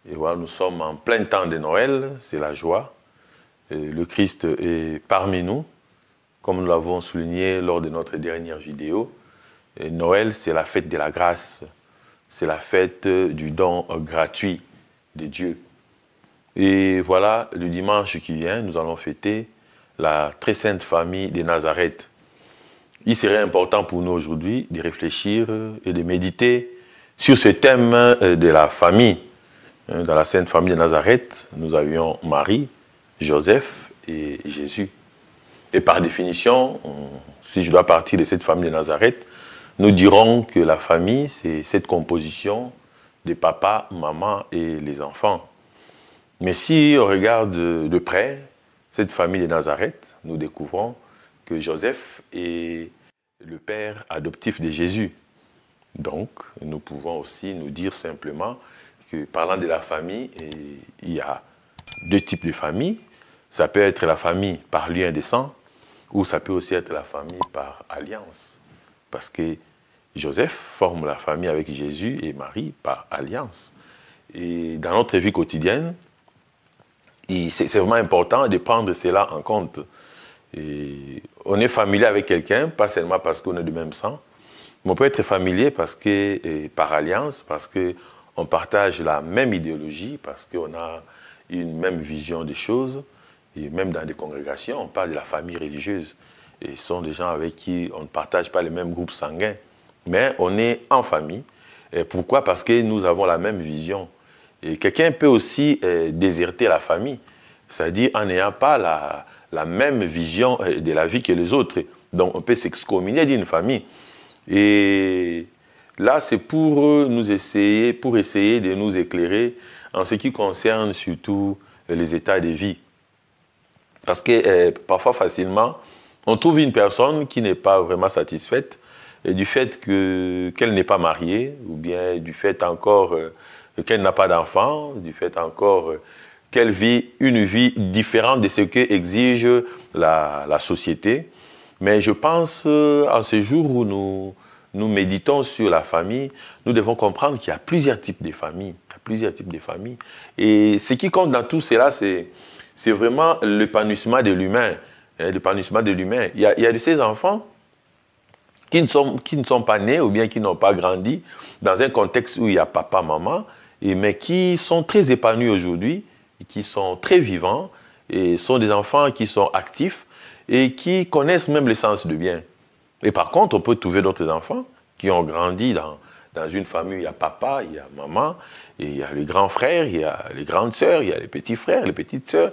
Et voilà, nous sommes en plein temps de Noël, c'est la joie. Et le Christ est parmi nous, comme nous l'avons souligné lors de notre dernière vidéo. Et Noël, c'est la fête de la grâce, c'est la fête du don gratuit de Dieu. Et voilà, le dimanche qui vient, nous allons fêter la très sainte famille de Nazareth. Il serait important pour nous aujourd'hui de réfléchir et de méditer sur ce thème de la famille. Dans la sainte famille de Nazareth, nous avions Marie, Joseph et Jésus. Et par définition, si je dois partir de cette famille de Nazareth, nous dirons que la famille, c'est cette composition de papa, maman et les enfants. Mais si on regarde de près cette famille de Nazareth, nous découvrons que Joseph est le père adoptif de Jésus. Donc, nous pouvons aussi nous dire simplement que, parlant de la famille, il y a deux types de familles. Ça peut être la famille par lien de sang, ou ça peut aussi être la famille par alliance. Parce que Joseph forme la famille avec Jésus et Marie par alliance. Et dans notre vie quotidienne, c'est vraiment important de prendre cela en compte. Et on est familier avec quelqu'un, pas seulement parce qu'on est du même sang, mais on peut être familier parce que, par alliance, parce qu'on partage la même idéologie, parce qu'on a une même vision des choses. Et même dans des congrégations, on parle de la famille religieuse. Et ce sont des gens avec qui on ne partage pas les mêmes groupes sanguins. Mais on est en famille. Et pourquoi? Parce que nous avons la même vision. Et quelqu'un peut aussi déserter la famille, c'est-à-dire en n'ayant pas la même vision de la vie que les autres. Donc on peut s'excommunier d'une famille. Et là, c'est pour essayer de nous éclairer en ce qui concerne surtout les états de vie. Parce que parfois, facilement, on trouve une personne qui n'est pas vraiment satisfaite du fait qu'elle n'est pas mariée, ou bien du fait encore qu'elle n'a pas d'enfant, du fait encore qu'elle vit une vie différente de ce que exige la société. Mais je pense, en ce jour où nous méditons sur la famille, nous devons comprendre qu'il y a plusieurs types de familles. Il y a plusieurs types de familles. Et ce qui compte dans tout cela, c'est vraiment l'épanouissement de l'humain. L'épanouissement de l'humain. Il y a de ces enfants qui ne sont pas nés ou bien qui n'ont pas grandi dans un contexte où il y a papa, maman, mais qui sont très épanouis aujourd'hui, qui sont très vivants, et sont des enfants qui sont actifs et qui connaissent même le sens du bien. Et par contre, on peut trouver d'autres enfants qui ont grandi dans une famille où il y a papa, il y a maman, et il y a les grands frères, il y a les grandes sœurs, il y a les petits frères, les petites sœurs.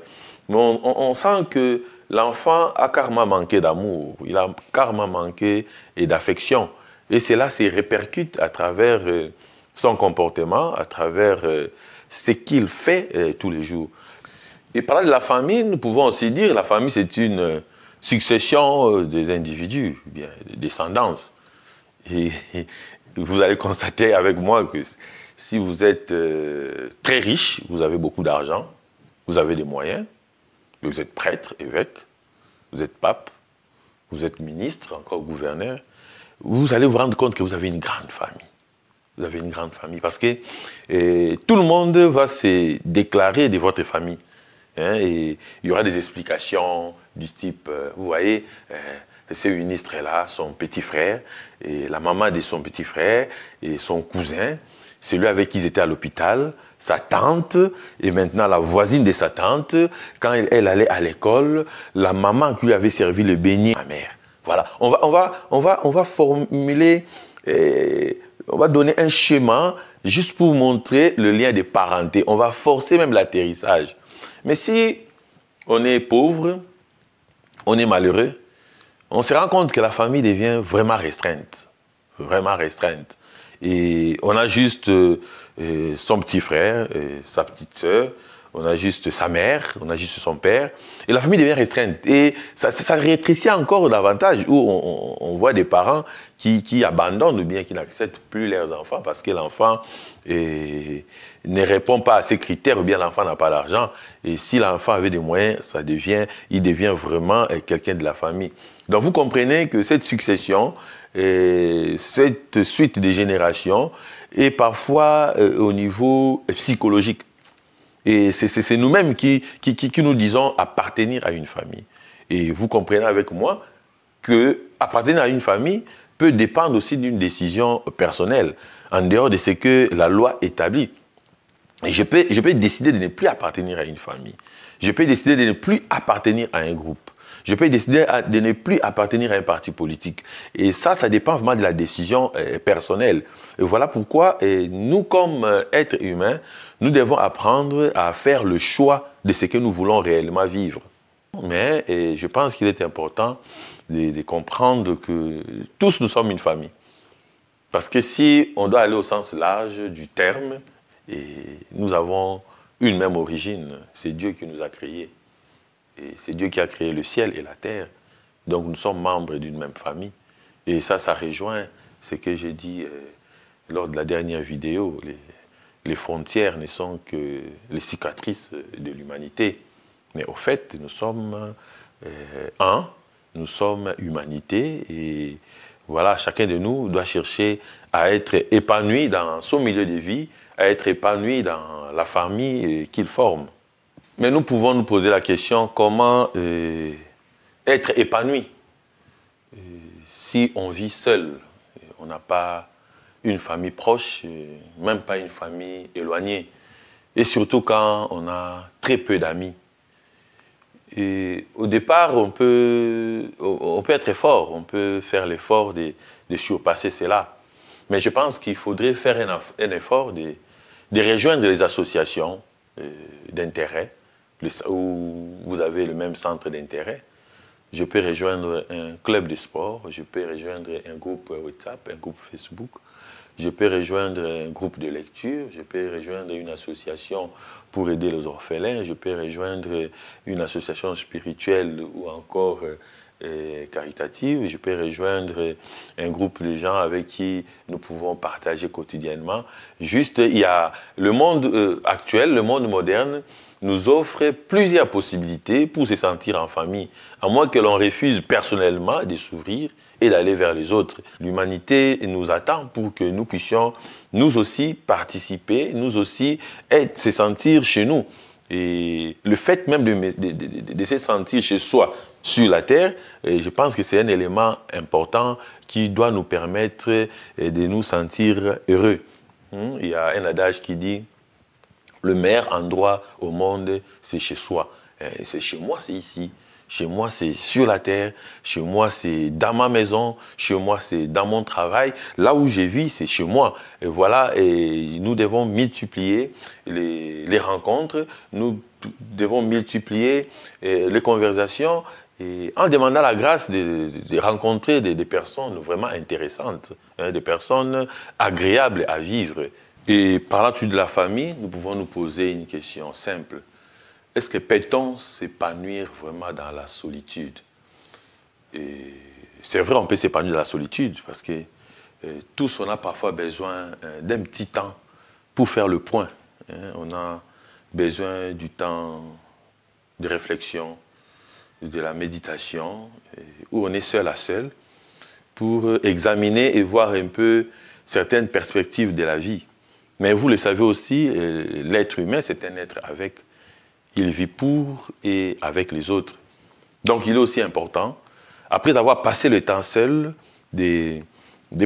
Mais on sent que l'enfant a carrément manqué d'amour, il a carrément manqué d'affection. Et cela se répercute à travers son comportement, à travers ce qu'il fait tous les jours. Et parlant de la famille, nous pouvons aussi dire que la famille, c'est une succession des individus, bien, de descendance. Et vous allez constater avec moi que si vous êtes très riche, vous avez beaucoup d'argent, vous avez des moyens, vous êtes prêtre, évêque, vous êtes pape, vous êtes ministre, encore gouverneur, vous allez vous rendre compte que vous avez une grande famille. Vous avez une grande famille parce que tout le monde va se déclarer de votre famille. Hein, et il y aura des explications du type, vous voyez, ce ministre-là, son petit frère, et la maman de son petit frère, et son cousin, celui avec qui ils étaient à l'hôpital, sa tante, et maintenant la voisine de sa tante, quand elle allait à l'école, la maman qui lui avait servi le beignet, ma mère. Voilà, on va formuler, on va donner un schéma juste pour montrer le lien de parenté. On va forcer même l'atterrissage. Mais si on est pauvre, on est malheureux, on se rend compte que la famille devient vraiment restreinte. Vraiment restreinte. Et on a juste son petit frère, sa petite sœur, on a juste sa mère, on a juste son père. Et la famille devient restreinte. Et ça rétrécit encore davantage, où on voit des parents qui abandonnent ou bien qui n'acceptent plus leurs enfants parce que l'enfant ne répond pas à ces critères ou bien l'enfant n'a pas d'argent. Et si l'enfant avait des moyens, il devient vraiment quelqu'un de la famille. Donc vous comprenez que cette succession, cette suite de générations est parfois au niveau psychologique. Et c'est nous-mêmes qui nous disons appartenir à une famille. Et vous comprenez avec moi que appartenir à une famille peut dépendre aussi d'une décision personnelle, en dehors de ce que la loi établit. Et je peux décider de ne plus appartenir à une famille. Je peux décider de ne plus appartenir à un groupe. Je peux décider de ne plus appartenir à un parti politique. Et ça dépend vraiment de la décision personnelle. Et voilà pourquoi nous, comme êtres humains, nous devons apprendre à faire le choix de ce que nous voulons réellement vivre. Mais je pense qu'il est important de comprendre que tous nous sommes une famille. Parce que si on doit aller au sens large du terme, nous avons une même origine. C'est Dieu qui nous a créés. Et c'est Dieu qui a créé le ciel et la terre. Donc nous sommes membres d'une même famille. Et ça rejoint ce que j'ai dit lors de la dernière vidéo. Les frontières ne sont que les cicatrices de l'humanité. Mais au fait, nous sommes un, nous sommes humanité. Et voilà, chacun de nous doit chercher à être épanoui dans son milieu de vie, à être épanoui dans la famille qu'il forme. Mais nous pouvons nous poser la question, comment être épanoui si on vit seul, on n'a pas une famille proche, même pas une famille éloignée, et surtout quand on a très peu d'amis. Et au départ, on peut être fort, on peut faire l'effort de surpasser cela. Mais je pense qu'il faudrait faire un effort de rejoindre les associations d'intérêt, où vous avez le même centre d'intérêt. Je peux rejoindre un club de sport, je peux rejoindre un groupe WhatsApp, un groupe Facebook, je peux rejoindre un groupe de lecture, je peux rejoindre une association pour aider les orphelins, je peux rejoindre une association spirituelle ou encore caritative, je peux rejoindre un groupe de gens avec qui nous pouvons partager quotidiennement. Juste, il y a le monde actuel, le monde moderne, nous offre plusieurs possibilités pour se sentir en famille, à moins que l'on refuse personnellement de s'ouvrir et d'aller vers les autres. L'humanité nous attend pour que nous puissions nous aussi participer, nous aussi se sentir chez nous. Et le fait même de se sentir chez soi sur la terre, je pense que c'est un élément important qui doit nous permettre de nous sentir heureux. Il y a un adage qui dit: le meilleur endroit au monde, c'est chez soi. C'est chez moi, c'est ici. Chez moi, c'est sur la terre. Chez moi, c'est dans ma maison. Chez moi, c'est dans mon travail. Là où je vis, c'est chez moi. Et voilà, et nous devons multiplier les rencontres. Nous devons multiplier les conversations et en demandant la grâce de rencontrer des personnes vraiment intéressantes, des personnes agréables à vivre. Et parlant de la famille, nous pouvons nous poser une question simple. Est-ce que peut-on s'épanouir vraiment dans la solitude? C'est vrai, on peut s'épanouir dans la solitude parce que tous, on a parfois besoin d'un petit temps pour faire le point. On a besoin du temps de réflexion, de la méditation, où on est seul à seul pour examiner et voir un peu certaines perspectives de la vie. Mais vous le savez aussi, l'être humain, c'est un être avec. Il vit pour et avec les autres. Donc, il est aussi important, après avoir passé le temps seul, de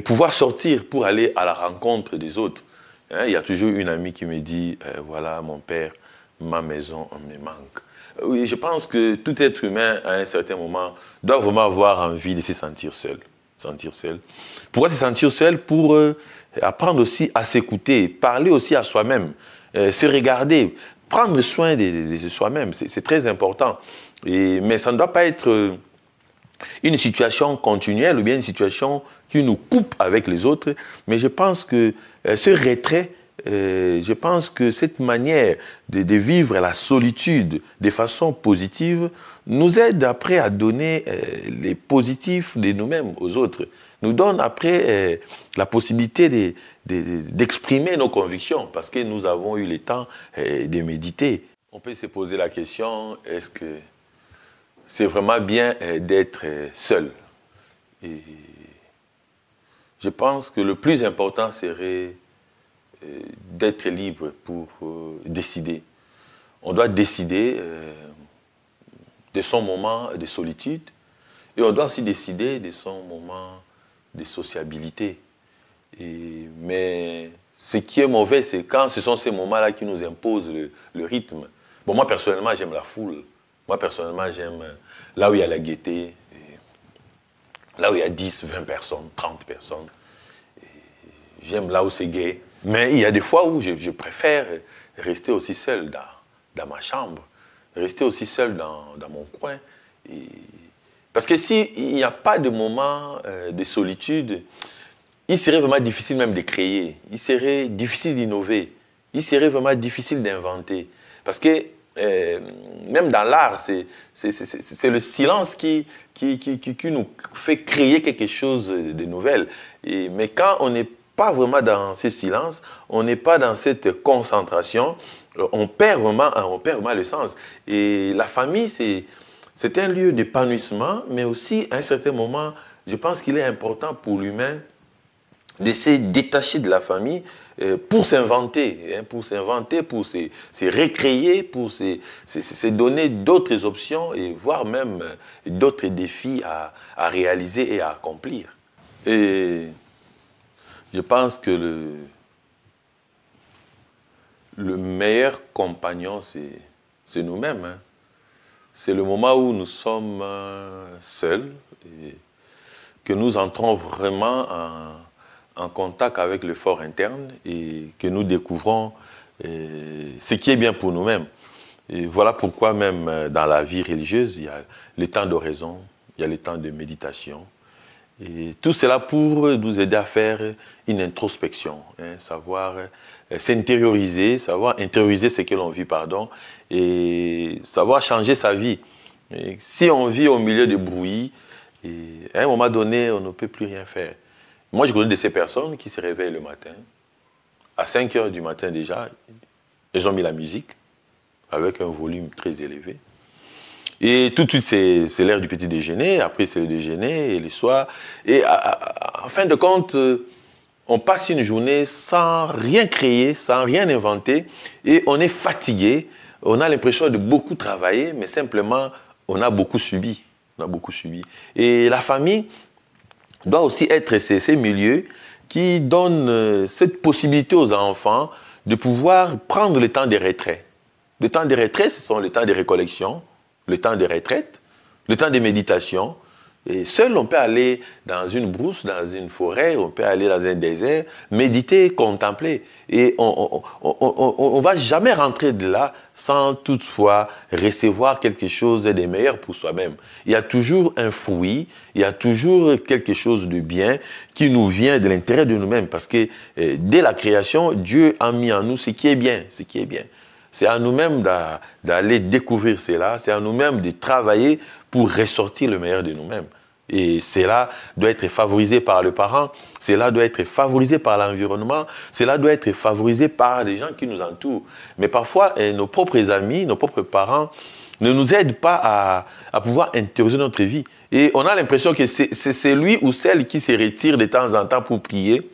pouvoir sortir pour aller à la rencontre des autres. Il y a toujours une amie qui me dit, voilà, mon père, ma maison, on me manque. Oui, je pense que tout être humain, à un certain moment, doit vraiment avoir envie de se sentir seul. Pourquoi se sentir seul? Pour apprendre aussi à s'écouter, parler aussi à soi-même, se regarder, prendre soin de soi-même, c'est très important. Mais ça ne doit pas être une situation continuelle ou bien une situation qui nous coupe avec les autres. Mais je pense que ce retrait, je pense que cette manière de vivre la solitude de façon positive nous aide après à donner les positifs de nous-mêmes aux autres. Nous donne après la possibilité d'exprimer nos convictions parce que nous avons eu le temps de méditer. On peut se poser la question, est-ce que c'est vraiment bien d'être seul? Et je pense que le plus important serait d'être libre pour décider. on doit décider de son moment de solitude et on doit aussi décider de son moment de sociabilité. Mais ce qui est mauvais, c'est quand ce sont ces moments-là qui nous imposent le rythme. Bon, moi, personnellement, j'aime la foule. Moi, personnellement, j'aime là où il y a la gaieté, là où il y a 10, 20 personnes, 30 personnes. J'aime là où c'est gai. Mais il y a des fois où je préfère rester aussi seul dans ma chambre, rester aussi seul dans mon coin. Parce que s'il n'y a pas de moment de solitude, il serait vraiment difficile même de créer, il serait difficile d'innover, il serait vraiment difficile d'inventer. Parce que même dans l'art, c'est le silence qui nous fait créer quelque chose de nouvel. Mais quand on n'est pas vraiment dans ce silence, on n'est pas dans cette concentration, on perd vraiment le sens. Et la famille, c'est un lieu d'épanouissement, mais aussi, à un certain moment, je pense qu'il est important pour l'humain de se détacher de la famille pour s'inventer, pour se recréer, pour se donner d'autres options et voire même d'autres défis à réaliser et à accomplir. Et je pense que le meilleur compagnon, c'est nous-mêmes. Hein. C'est le moment où nous sommes seuls et que nous entrons vraiment en contact avec le fort interne et que nous découvrons ce qui est bien pour nous-mêmes. Et voilà pourquoi même dans la vie religieuse, il y a le temps d'oraison, il y a le temps de méditation. Et tout cela pour nous aider à faire une introspection, hein, savoir s'intérioriser, savoir intérioriser ce que l'on vit, pardon, et savoir changer sa vie. Et si on vit au milieu de bruit, à un moment donné, on ne peut plus rien faire. Moi, je connais de ces personnes qui se réveillent le matin. À 5 heures du matin déjà, ils ont mis la musique avec un volume très élevé. Et tout de suite, c'est l'heure du petit déjeuner. Après, c'est le déjeuner et le soir. Et en fin de compte, on passe une journée sans rien créer, sans rien inventer. Et on est fatigué. On a l'impression de beaucoup travailler, mais simplement, on a beaucoup subi. On a beaucoup subi. Et la famille doit aussi être ces milieux qui donnent cette possibilité aux enfants de pouvoir prendre le temps de retrait. Le temps de retrait, ce sont les temps de récollection, le temps de retraite, le temps de méditation. Et seul, on peut aller dans une brousse, dans une forêt, on peut aller dans un désert, méditer, contempler. Et on ne va jamais rentrer de là sans toutefois recevoir quelque chose de meilleur pour soi-même. Il y a toujours un fruit, il y a toujours quelque chose de bien qui nous vient de l'intérieur de nous-mêmes. Parce que dès la création, Dieu a mis en nous ce qui est bien, ce qui est bien. C'est à nous-mêmes d'aller découvrir cela, c'est à nous-mêmes de travailler pour ressortir le meilleur de nous-mêmes. Et cela doit être favorisé par le parent, cela doit être favorisé par l'environnement, cela doit être favorisé par les gens qui nous entourent. Mais parfois, nos propres amis, nos propres parents ne nous aident pas à pouvoir intérioriser notre vie. Et on a l'impression que c'est lui ou celle qui se retire de temps en temps pour prier,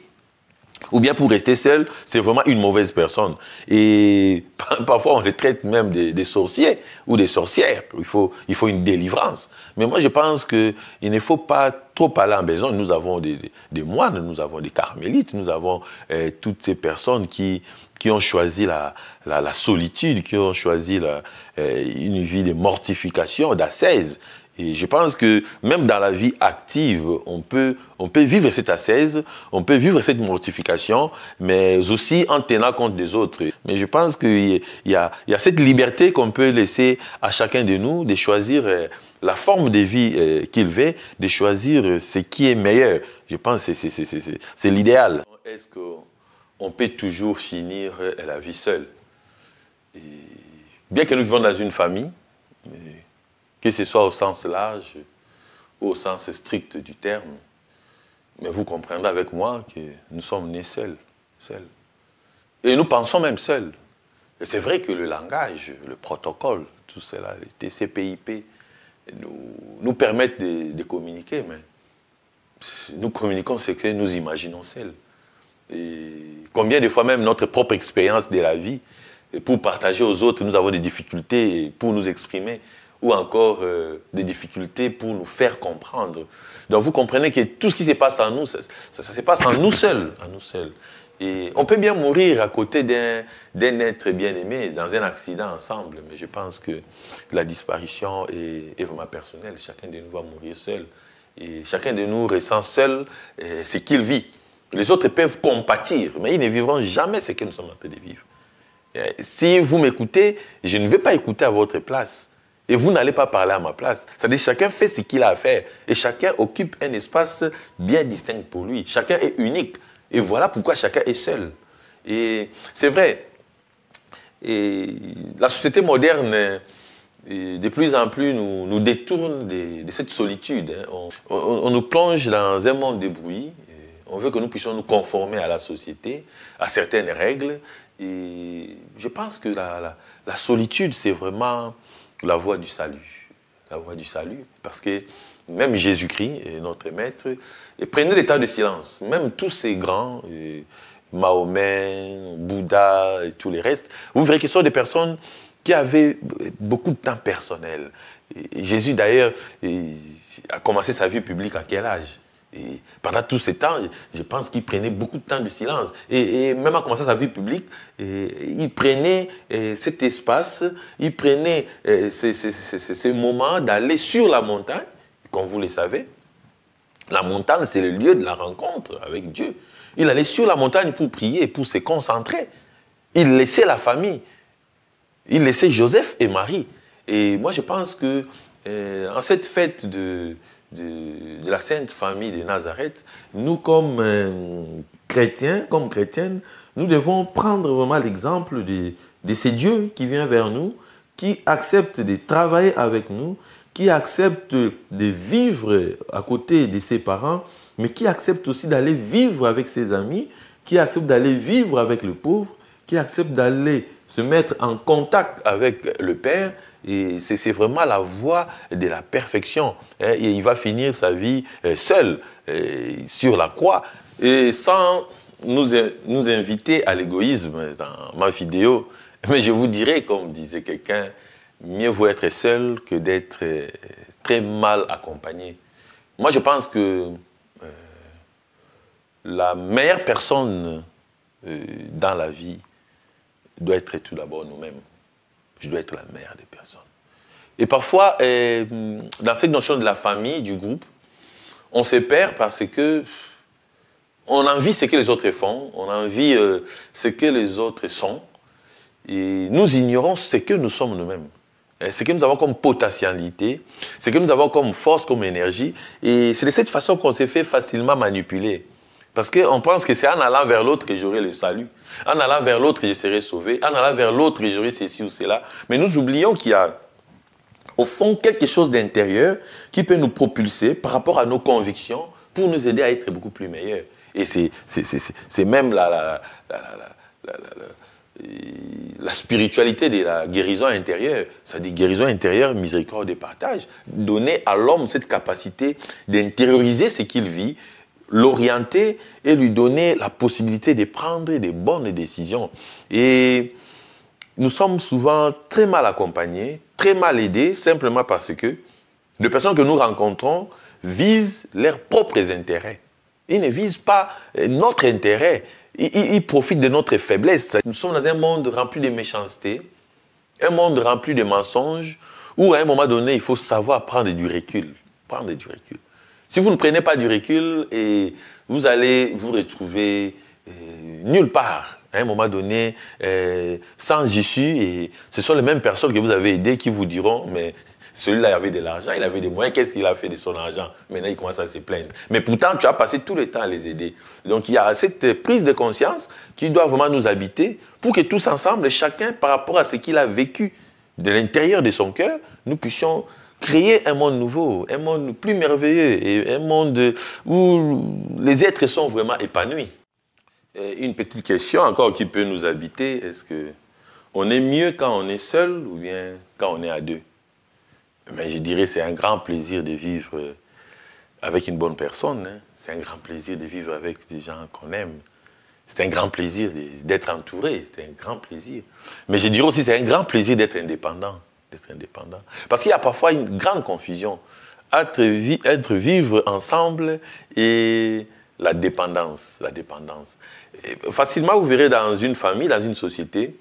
ou bien pour rester seul, c'est vraiment une mauvaise personne. Et parfois, on les traite même des sorciers ou des sorcières. Il faut une délivrance. Mais moi, je pense qu'il ne faut pas trop aller en besogne. Nous avons des moines, nous avons des carmélites, nous avons toutes ces personnes qui ont choisi la solitude, qui ont choisi une vie de mortification, d'ascèse. Et je pense que même dans la vie active, on peut vivre cette ascèse, on peut vivre cette mortification, mais aussi en tenant compte des autres. Mais je pense qu'il y a cette liberté qu'on peut laisser à chacun de nous de choisir la forme de vie qu'il veut, de choisir ce qui est meilleur. Je pense que c'est l'idéal. Est-ce qu'on peut toujours finir la vie seul? Et bien que nous vivons dans une famille, que ce soit au sens large ou au sens strict du terme. Mais vous comprendrez avec moi que nous sommes nés seuls. Et nous pensons même seuls. Et c'est vrai que le langage, le protocole, tout cela, les TCP/IP, nous permettent de communiquer, mais nous communiquons ce que nous imaginons seuls. Et combien de fois même notre propre expérience de la vie pour partager aux autres, nous avons des difficultés pour nous exprimer, ou encore des difficultés pour nous faire comprendre. Donc vous comprenez que tout ce qui se passe en nous, ça se passe en nous seuls, Et on peut bien mourir à côté d'un être bien-aimé dans un accident ensemble, mais je pense que la disparition est vraiment personnelle. Chacun de nous va mourir seul. Et chacun de nous ressent seul ce qu'il vit. Les autres peuvent compatir, mais ils ne vivront jamais ce que nous sommes en train de vivre. Et si vous m'écoutez, je ne vais pas écouter à votre place. Et vous n'allez pas parler à ma place. C'est-à-dire que chacun fait ce qu'il a à faire. Et chacun occupe un espace bien distinct pour lui. Chacun est unique. Et voilà pourquoi chacun est seul. Et c'est vrai. Et la société moderne, de plus en plus, nous détourne de cette solitude. On nous plonge dans un monde de bruit. On veut que nous puissions nous conformer à la société, à certaines règles. Et je pense que la solitude, c'est vraiment la voie du salut. La voie du salut. Parce que même Jésus-Christ, notre maître, prenait des temps de silence. Même tous ces grands, Mahomet, Bouddha et tous les restes, vous verrez qu'ils sont des personnes qui avaient beaucoup de temps personnel. Et Jésus, d'ailleurs, a commencé sa vie publique à quel âge? Et pendant tout ce temps, je pense qu'il prenait beaucoup de temps de silence. Et même en commençant sa vie publique, il prenait cet espace, il prenait ces moments d'aller sur la montagne, comme vous le savez. La montagne, c'est le lieu de la rencontre avec Dieu. Il allait sur la montagne pour prier, pour se concentrer. Il laissait la famille. Il laissait Joseph et Marie. Et moi, je pense que en cette fête de la Sainte Famille de Nazareth, nous, comme chrétiens, comme chrétiennes, nous devons prendre vraiment l'exemple de ces dieux qui viennent vers nous, qui acceptent de travailler avec nous, qui acceptent de vivre à côté de ses parents, mais qui acceptent aussi d'aller vivre avec ses amis, qui acceptent d'aller vivre avec le pauvre, qui acceptent d'aller se mettre en contact avec le Père. Et c'est vraiment la voie de la perfection. Et il va finir sa vie seul sur la croix. Et sans nous inviter à l'égoïsme dans ma vidéo, mais je vous dirais, comme disait quelqu'un, mieux vaut être seul que d'être très mal accompagné. Moi, je pense que la meilleure personne dans la vie doit être tout d'abord nous-mêmes. Je dois être la meilleure des personnes. Et parfois, dans cette notion de la famille, du groupe, on se perd parce que on envie ce que les autres font, on envie ce que les autres sont, et nous ignorons ce que nous sommes nous-mêmes. Ce que nous avons comme potentialité, ce que nous avons comme force, comme énergie. Et c'est de cette façon qu'on s'est fait facilement manipuler. Parce qu'on pense que c'est en allant vers l'autre que j'aurai le salut. En allant vers l'autre, je serai sauvé. En allant vers l'autre, j'aurai ceci ou cela. Mais nous oublions qu'il y a, au fond, quelque chose d'intérieur qui peut nous propulser par rapport à nos convictions pour nous aider à être beaucoup plus meilleurs. Et c'est même la spiritualité de la guérison intérieure, c'est-à-dire guérison intérieure, miséricorde et partage, donner à l'homme cette capacité d'intérioriser ce qu'il vit, l'orienter et lui donner la possibilité de prendre des bonnes décisions. Et nous sommes souvent très mal accompagnés, très mal aidés, simplement parce que les personnes que nous rencontrons visent leurs propres intérêts. Ils ne visent pas notre intérêt. Ils profitent de notre faiblesse. Nous sommes dans un monde rempli de méchanceté, un monde rempli de mensonges, où à un moment donné, il faut savoir prendre du recul. Prendre du recul. Si vous ne prenez pas du recul, vous allez vous retrouver nulle part, à un moment donné, sans issue. Et ce sont les mêmes personnes que vous avez aidées qui vous diront, mais celui-là avait de l'argent, il avait des moyens, qu'est-ce qu'il a fait de son argent? Maintenant, il commence à se plaindre. Mais pourtant, tu as passé tout le temps à les aider. Donc, il y a cette prise de conscience qui doit vraiment nous habiter pour que tous ensemble, chacun, par rapport à ce qu'il a vécu de l'intérieur de son cœur, nous puissions créer un monde nouveau, un monde plus merveilleux et un monde où les êtres sont vraiment épanouis. Et une petite question encore qui peut nous habiter, est-ce qu'on est mieux quand on est seul ou bien quand on est à deux? Mais je dirais que c'est un grand plaisir de vivre avec une bonne personne. Hein. C'est un grand plaisir de vivre avec des gens qu'on aime. C'est un grand plaisir d'être entouré, c'est un grand plaisir. Mais je dirais aussi c'est un grand plaisir d'être indépendant. Parce qu'il y a parfois une grande confusion entre vivre ensemble et la dépendance. Et facilement, vous verrez dans une famille, dans une société,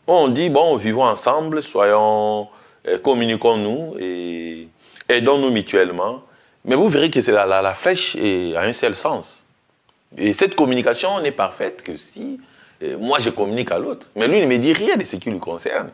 on dit, bon, vivons ensemble, communiquons-nous et aidons-nous mutuellement. Mais vous verrez que la flèche a un seul sens. Et cette communication n'est parfaite que si moi je communique à l'autre. Mais lui ne me dit rien de ce qui lui concerne.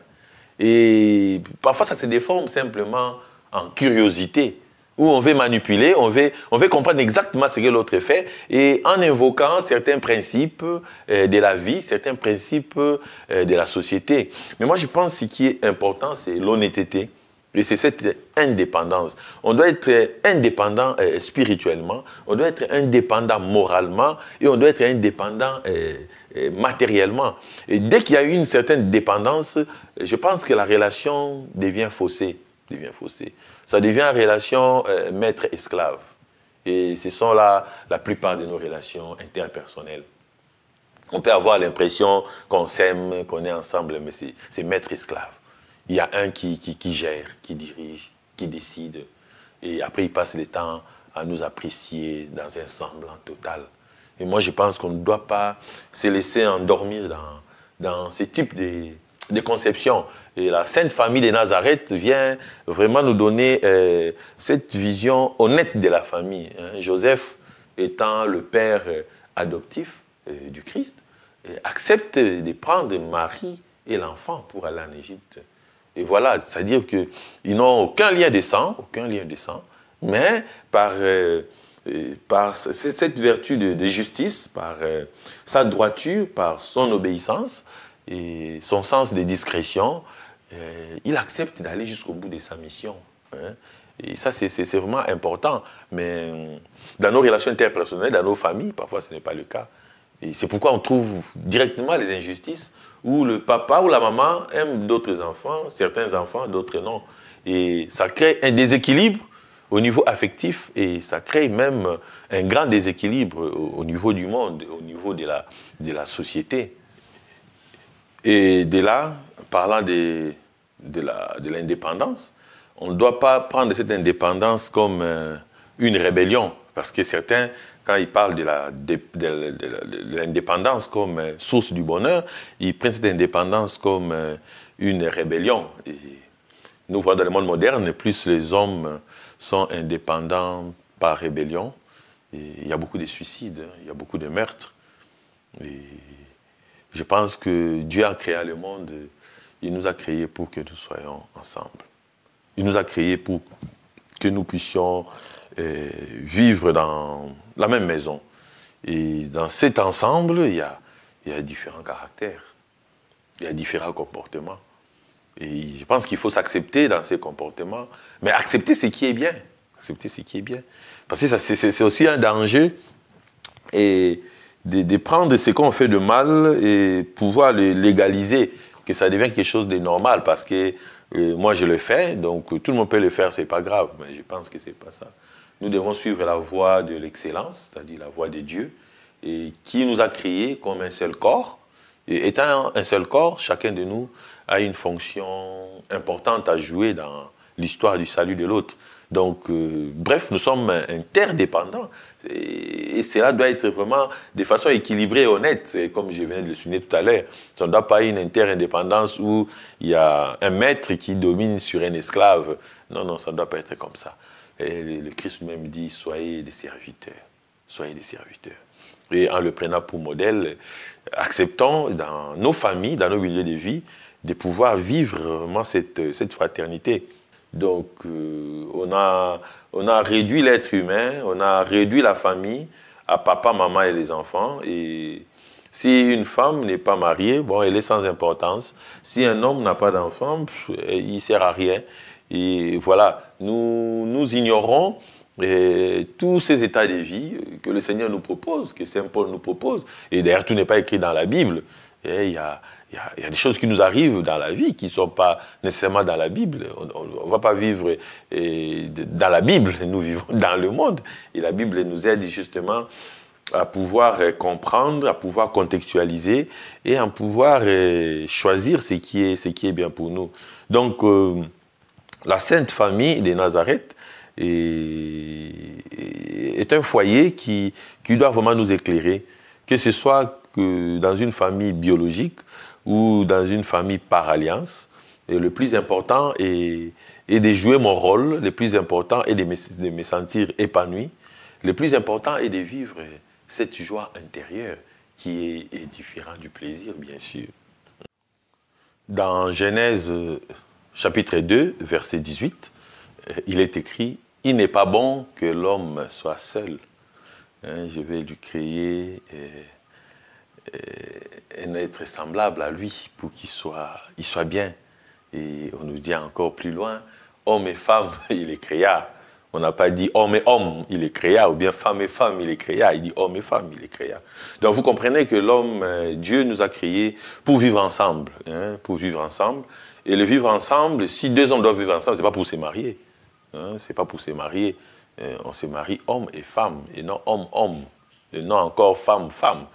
Et parfois ça se déforme simplement en curiosité, où on veut manipuler, on veut comprendre exactement ce que l'autre fait, et en invoquant certains principes de la vie, certains principes de la société. Mais moi je pense que ce qui est important, c'est l'honnêteté. Et c'est cette indépendance. On doit être indépendant spirituellement, on doit être indépendant moralement et on doit être indépendant matériellement. Et dès qu'il y a une certaine dépendance, je pense que la relation devient faussée. Ça devient une relation maître-esclave. Et ce sont là la plupart de nos relations interpersonnelles. On peut avoir l'impression qu'on s'aime, qu'on est ensemble, mais c'est maître-esclave. Il y a un qui gère, qui dirige, qui décide. Et après, il passe le temps à nous apprécier dans un semblant total. Et moi, je pense qu'on ne doit pas se laisser endormir dans ce type de conception. Et la Sainte Famille de Nazareth vient vraiment nous donner cette vision honnête de la famille. Joseph, étant le père adoptif du Christ, accepte de prendre Marie et l'enfant pour aller en Égypte. Et voilà, c'est-à-dire qu'ils n'ont aucun lien de sang, mais par cette vertu de justice, par sa droiture, par son obéissance et son sens de discrétion, il accepte d'aller jusqu'au bout de sa mission. Et ça, c'est vraiment important. Mais dans nos relations interpersonnelles, dans nos familles, parfois ce n'est pas le cas. Et c'est pourquoi on trouve directement les injustices où le papa ou la maman aime d'autres enfants, certains enfants, d'autres non. Et ça crée un déséquilibre au niveau affectif et ça crée même un grand déséquilibre au niveau du monde, au niveau de la société. Et de là, parlant de l'indépendance, on ne doit pas prendre cette indépendance comme une rébellion, parce que certains, quand ils parlent de l'indépendance comme source du bonheur, ils prennent cette indépendance comme une rébellion. Et nous voyons dans le monde moderne, plus les hommes sont indépendants par rébellion. Et il y a beaucoup de suicides, il y a beaucoup de meurtres. Et je pense que Dieu a créé le monde, il nous a créés pour que nous soyons ensemble. Il nous a créés pour que nous puissions vivre dans la même maison. Et dans cet ensemble, il y a différents caractères, il y a différents comportements. Et je pense qu'il faut s'accepter dans ces comportements, mais accepter ce qui est bien. Accepter ce qui est bien. Parce que c'est aussi un danger et de prendre ce qu'on fait de mal et pouvoir le légaliser, que ça devient quelque chose de normal. Parce que moi, je le fais, donc tout le monde peut le faire, c'est pas grave. Mais je pense que c'est pas ça. Nous devons suivre la voie de l'excellence, c'est-à-dire la voie de Dieu, et qui nous a créés comme un seul corps. Et étant un seul corps, chacun de nous a une fonction importante à jouer dans l'histoire du salut de l'autre. Donc, bref, nous sommes interdépendants. Et cela doit être vraiment de façon équilibrée et honnête, comme je viens de le souligner tout à l'heure. Ça ne doit pas être une interindépendance où il y a un maître qui domine sur un esclave. Non, non, ça ne doit pas être comme ça. Et le Christ même dit, soyez des serviteurs. Soyez des serviteurs. Et en le prenant pour modèle, acceptons dans nos familles, dans nos milieux de vie, de pouvoir vivre vraiment cette fraternité. Donc, on a réduit l'être humain, on a réduit la famille à papa, maman et les enfants. Et si une femme n'est pas mariée, bon, elle est sans importance. Si un homme n'a pas d'enfant, il ne sert à rien. Et voilà, nous ignorons tous ces états de vie que le Seigneur nous propose, que Saint Paul nous propose. Et d'ailleurs, tout n'est pas écrit dans la Bible. Et il y a des choses qui nous arrivent dans la vie qui ne sont pas nécessairement dans la Bible. On ne va pas vivre dans la Bible, nous vivons dans le monde. Et la Bible nous aide justement à pouvoir comprendre, à pouvoir contextualiser et à pouvoir choisir ce qui est bien pour nous. Donc, la Sainte Famille de Nazareth est un foyer qui doit vraiment nous éclairer, que ce soit dans une famille biologique ou dans une famille par alliance. Et le plus important est de jouer mon rôle, le plus important est de me sentir épanoui, le plus important est de vivre cette joie intérieure qui est différente du plaisir, bien sûr. Dans Genèse chapitre 2, verset 18, il est écrit « Il n'est pas bon que l'homme soit seul. Je vais lui créer un être semblable à lui pour qu'il soit bien. » Et on nous dit encore plus loin « Homme et femme, il les créa. » On n'a pas dit homme et homme, il les créa, ou bien femme et femme, il les créa. Il dit homme et femme, il les créa. Donc vous comprenez que l'homme, Dieu nous a créés pour vivre ensemble. Pour vivre ensemble. Et le vivre ensemble, si deux hommes doivent vivre ensemble, ce n'est pas pour se marier. Ce n'est pas pour se marier. On se marie homme et femme, et non homme-homme. Et non encore femme-femme.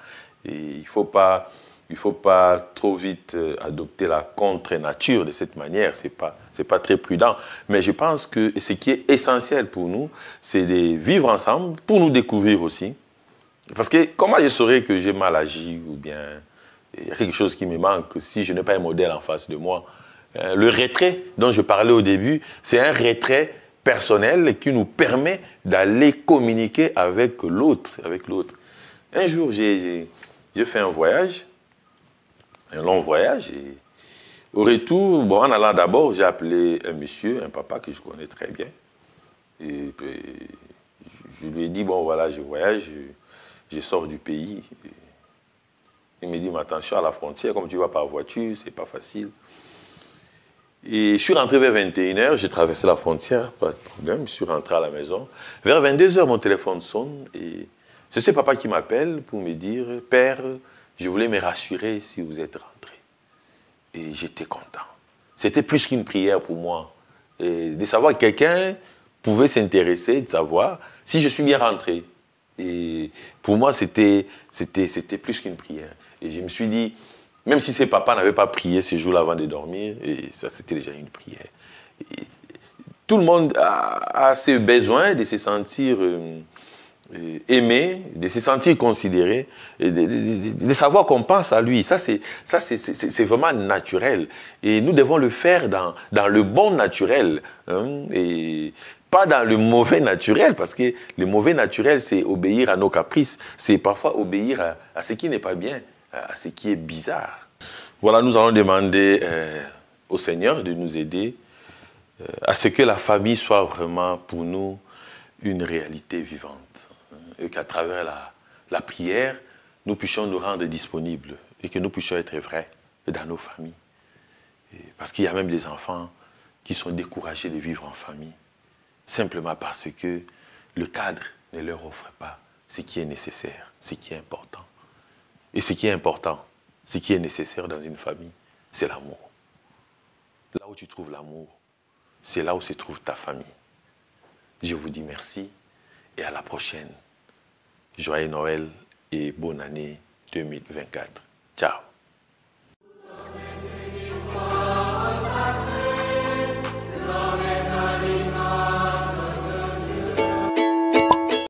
Et il ne faut pas trop vite adopter la contre-nature de cette manière. Ce n'est pas très prudent. Mais je pense que ce qui est essentiel pour nous, c'est de vivre ensemble, pour nous découvrir aussi. Parce que comment je saurais que j'ai mal agi ou bien il y a quelque chose qui me manque si je n'ai pas un modèle en face de moi. Le retrait dont je parlais au début, c'est un retrait personnel qui nous permet d'aller communiquer avec l'autre. Un jour, j'ai fait un voyage, un long voyage. Et au retour, bon, en allant d'abord, j'ai appelé un monsieur, un papa que je connais très bien. Et je lui ai dit, bon voilà, je voyage, je sors du pays. Et il me dit, mais attention à la frontière, comme tu vas par voiture, c'est pas facile. Et je suis rentré vers 21h, j'ai traversé la frontière, pas de problème, je suis rentré à la maison. Vers 22h, mon téléphone sonne et c'est ce papa qui m'appelle pour me dire, Père, je voulais me rassurer si vous êtes rentré. Et j'étais content. C'était plus qu'une prière pour moi. Et de savoir que quelqu'un pouvait s'intéresser, de savoir si je suis bien rentré. Et pour moi, c'était plus qu'une prière. Et je me suis dit, même si ses papas n'avaient pas prié ce jour-là avant de dormir, et ça c'était déjà une prière. Et tout le monde a ce besoin de se sentir aimé, de se sentir considéré, et de savoir qu'on pense à lui. Ça, c'est vraiment naturel. Et nous devons le faire dans le bon naturel, hein, et pas dans le mauvais naturel, parce que le mauvais naturel, c'est obéir à nos caprices. C'est parfois obéir à ce qui n'est pas bien, à ce qui est bizarre. Voilà, nous allons demander au Seigneur de nous aider à ce que la famille soit vraiment pour nous une réalité vivante. Et qu'à travers la prière, nous puissions nous rendre disponibles et que nous puissions être vrais dans nos familles. Parce qu'il y a même des enfants qui sont découragés de vivre en famille, simplement parce que le cadre ne leur offre pas ce qui est nécessaire, ce qui est important. Et ce qui est important, ce qui est nécessaire dans une famille, c'est l'amour. Là où tu trouves l'amour, c'est là où se trouve ta famille. Je vous dis merci et à la prochaine. Joyeux Noël et bonne année 2024. Ciao.